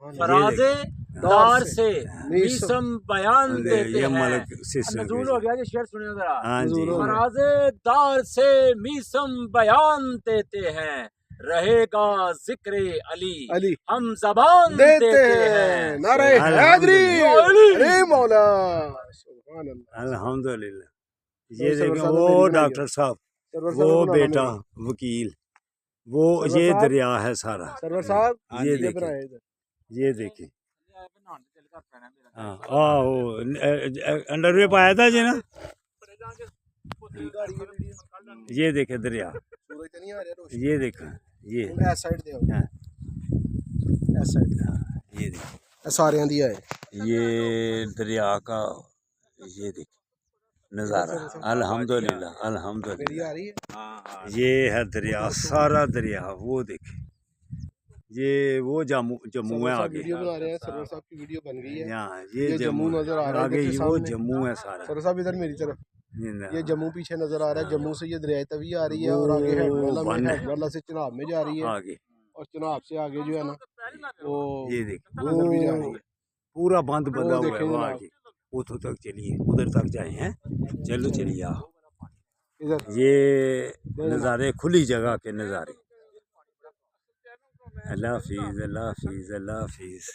फराजे दार से मीसम बयान देते हैं। नज़ूल हो गया जी, शेर सुनिए जरा। फराजे दार से मीसम बयान देते हैं, रहेगा जिक्र अली हम जबान देते हैं। नारे हैदरी, अरे मौला, सुभान अल्लाह, अल्हम्दुलिल्लाह। ये देखें वो डॉक्टर साहब, वो बेटा वकील, वो ये दरिया है सारा। सरवर साहब ये देखें, ये देखें। हाँ वो अंडरवे पाया था जी ना। ये देखे दरिया, ये देखा, ये ये देखे सारे दिया है। ये दरिया का ये देखे नज़ारा। अल्हम्दुलिल्लाह, अल्हम्दुलिल्लाह। ये है दरिया, सारा दरिया। वो देखे, ये वो जम्मू है आगे। वीडियो बना रहे हैं, सरवर साहब की वीडियो बन गई है। यहाँ ये जम्मू नजर आ रहा है आगे, वो जम्मू है सारा। सरवर साहब इधर मेरी तरफ, ये जम्मू पीछे नजर आ रहा है। जम्मू से ये दरिया तवी आ रही है और आगे हेडवाला से चनाब में जा रही है आगे, और चनाब से आगे जो है ना वो ये देख उधर भी जा रही है। पूरा बंद बंधा हुआ है। वो जनाब। आगे उधर तक चलिए, उधर तक जाए हैं। चलो चलिए आओ। इधर ये नज़ारे, खुली जगह के नज़ारे। अल्लाह हाफिज़, अल्लाह हाफिज़, अल्लाह हाफिज़।